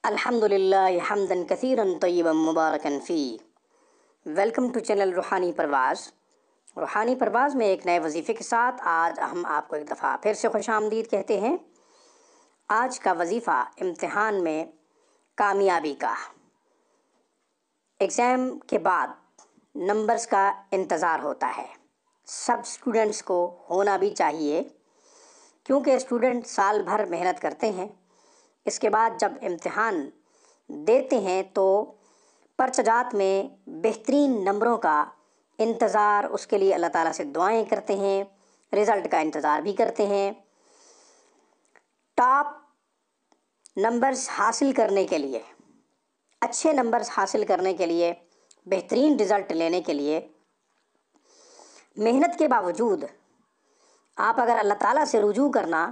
الحمد للہ حمدا کثیرا طیبا مبارکا فی۔ ویلکم ٹو چینل روحانی پرواز۔ روحانی پرواز میں ایک نئے وظیفے کے ساتھ آج ہم آپ کو ایک دفعہ پھر سے خوش آمدید کہتے ہیں۔ آج کا وظیفہ امتحان میں کامیابی کا۔ ایگزام کے بعد نمبرز کا انتظار ہوتا ہے، سب اسٹوڈنٹس کو ہونا بھی چاہیے، کیونکہ اسٹوڈنٹ سال بھر محنت کرتے ہیں، اس کے بعد جب امتحان دیتے ہیں تو پرچہ جات میں بہترین نمبروں کا انتظار، اس کے لیے اللہ تعالیٰ سے دعائیں کرتے ہیں، رزلٹ کا انتظار بھی کرتے ہیں۔ ٹاپ نمبرز حاصل کرنے کے لیے، اچھے نمبرز حاصل کرنے کے لیے، بہترین رزلٹ لینے کے لیے محنت کے باوجود آپ اگر اللہ تعالیٰ سے رجوع کرنا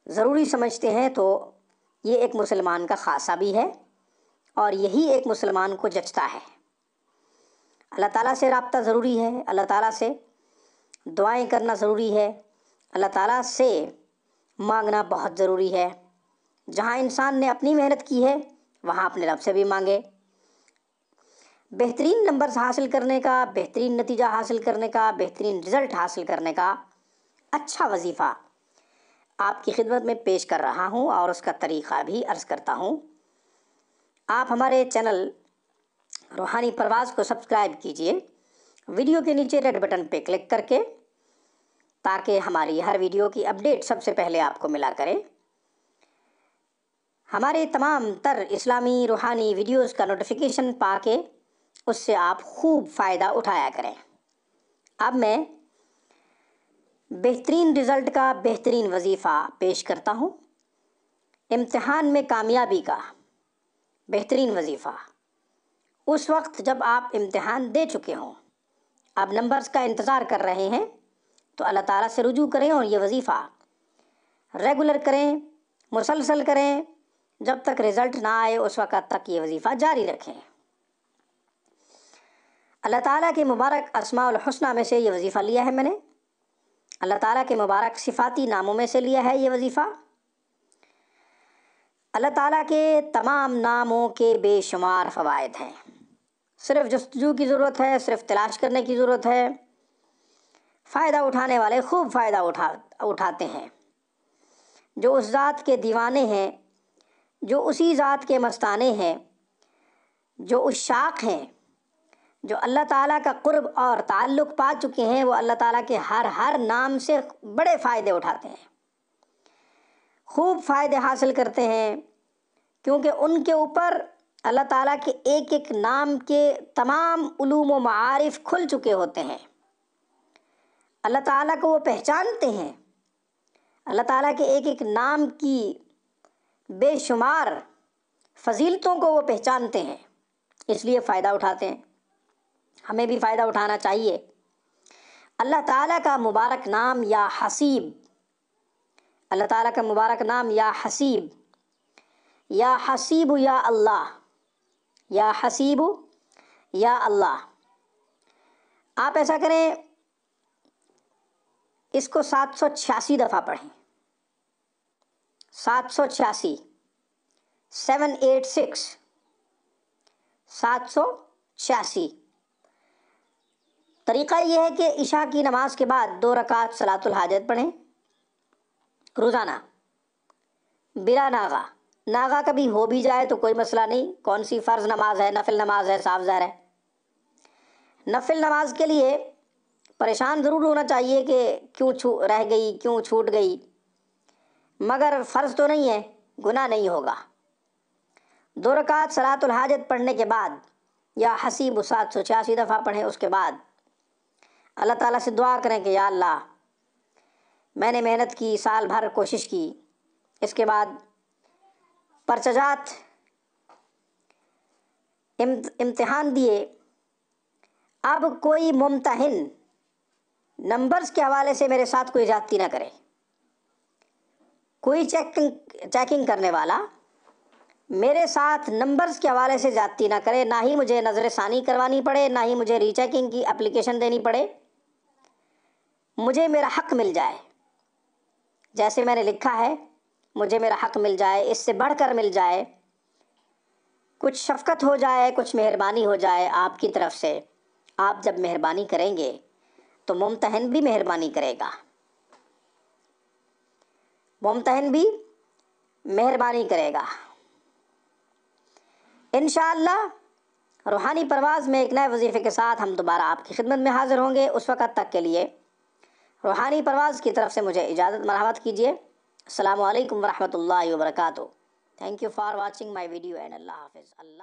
ضروری سمجھتے ہیں تو یہ ایک مسلمان کا خاصہ بھی ہے، اور یہی ایک مسلمان کو جچتا ہے۔ اللہ تعالیٰ سے رابطہ ضروری ہے، اللہ تعالیٰ سے دعائیں کرنا ضروری ہے، اللہ تعالیٰ سے مانگنا بہت ضروری ہے۔ جہاں انسان نے اپنی محنت کی ہے وہاں اپنے رب سے بھی مانگے۔ بہترین نمبرز حاصل کرنے کا، بہترین نتیجہ حاصل کرنے کا، بہترین رزلٹ حاصل کرنے کا اچھا وظیفہ آپ کی خدمت میں پیش کر رہا ہوں، اور اس کا طریقہ بھی عرض کرتا ہوں۔ آپ ہمارے چینل روحانی پرواز کو سبسکرائب کیجئے ویڈیو کے نیچے ریڈ بٹن پہ کلک کر کے، تاکہ ہماری ہر ویڈیو کی اپڈیٹ سب سے پہلے آپ کو ملا کرے۔ ہمارے تمام تر اسلامی روحانی ویڈیوز کا نوٹیفیکیشن پا کے اس سے آپ خوب فائدہ اٹھایا کریں۔ اب میں بہترین رزلٹ کا بہترین وظیفہ پیش کرتا ہوں۔ امتحان میں کامیابی کا بہترین وظیفہ اس وقت جب آپ امتحان دے چکے ہوں، اب نمبرز کا انتظار کر رہے ہیں، تو اللہ تعالیٰ سے رجوع کریں اور یہ وظیفہ ریگولر کریں، مسلسل کریں، جب تک رزلٹ نہ آئے اس وقت تک یہ وظیفہ جاری رکھیں۔ اللہ تعالیٰ کے مبارک اسماء الحسنہ میں سے یہ وظیفہ لیا ہے میں نے، اللہ تعالیٰ کے مبارک صفاتی ناموں میں سے لیا ہے یہ وظیفہ۔ اللہ تعالیٰ کے تمام ناموں کے بے شمار فوائد ہیں، صرف جستجو کی ضرورت ہے، صرف تلاش کرنے کی ضرورت ہے۔ فائدہ اٹھانے والے خوب فائدہ اٹھاتے ہیں، جو اس ذات کے دیوانے ہیں، جو اسی ذات کے مستانے ہیں، جو عشاق ہیں، جو اللہ تعالیٰ کا قرب اور تعلق پا چکے ہیں، وہ اللہ تعالیٰ کے ہر نام سے بڑے فائدے اٹھاتے ہیں، خوب فائدے حاصل کرتے ہیں، کیونکہ ان کے اوپر اللہ تعالیٰ کے ایک ایک نام کے تمام علوم و معارف کھل چکے ہوتے ہیں۔ اللہ تعالیٰ کو وہ پہچانتے ہیں، اللہ تعالیٰ کے ایک ایک نام کی بے شمار فضیلتوں کو وہ پہچانتے ہیں، اس لیے فائدہ اٹھاتے ہیں۔ ہمیں بھی فائدہ اٹھانا چاہیے۔ اللہ تعالیٰ کا مبارک نام یا حسیب، اللہ تعالیٰ کا مبارک نام یا حسیب، یا حسیب یا اللہ، یا حسیب یا اللہ، آپ ایسا کریں، اس کو 786 دفعہ پڑھیں۔ 786 786 786۔ طریقہ یہ ہے کہ عشاء کی نماز کے بعد 2 رکعت صلاۃ الحاجت پڑھیں روزانہ بلا ناغہ۔ ناغہ کبھی ہو بھی جائے تو کوئی مسئلہ نہیں، کون سی فرض نماز ہے، نفل نماز ہے، صاف ظاہر ہے۔ نفل نماز کے لیے پریشان ضرور ہونا چاہیے کہ کیوں رہ گئی، کیوں چھوٹ گئی، مگر فرض تو نہیں ہے، گناہ نہیں ہوگا۔ 2 رکعت صلاۃ الحاجت پڑھنے کے بعد یا حسیب 786 دفعہ پڑھیں، اس کے بعد اللہ تعالیٰ سے دعا کریں کہ یا اللہ، میں نے محنت کی، سال بھر کوشش کی، اس کے بعد پرچہ جات امتحان دیے، اب کوئی ممتحن نمبرز کے حوالے سے میرے ساتھ کوئی زیادتی نہ کرے، کوئی چیکنگ کرنے والا میرے ساتھ نمبرز کے حوالے سے زیادتی نہ کرے، نہ ہی مجھے نظر ثانی کروانی پڑے، نہ ہی مجھے ری چیکنگ کی اپلیکیشن دینی پڑے، مجھے میرا حق مل جائے۔ جیسے میں نے لکھا ہے مجھے میرا حق مل جائے، اس سے بڑھ کر مل جائے، کچھ شفقت ہو جائے، کچھ مہربانی ہو جائے آپ کی طرف سے۔ آپ جب مہربانی کریں گے تو ممتحن بھی مہربانی کرے گا، ممتحن بھی مہربانی کرے گا۔ انشاءاللہ روحانی پرواز میں ایک نئے وظیفے کے ساتھ ہم دوبارہ آپ کی خدمت میں حاضر ہوں گے۔ اس وقت تک کے لیے روحانی پرواز کی طرف سے مجھے اجازت مرحمت کیجیے۔ السلام علیکم ورحمۃ اللہ وبرکاتہ۔ Thank you for watching my video and اللہ حافظ۔ اللہ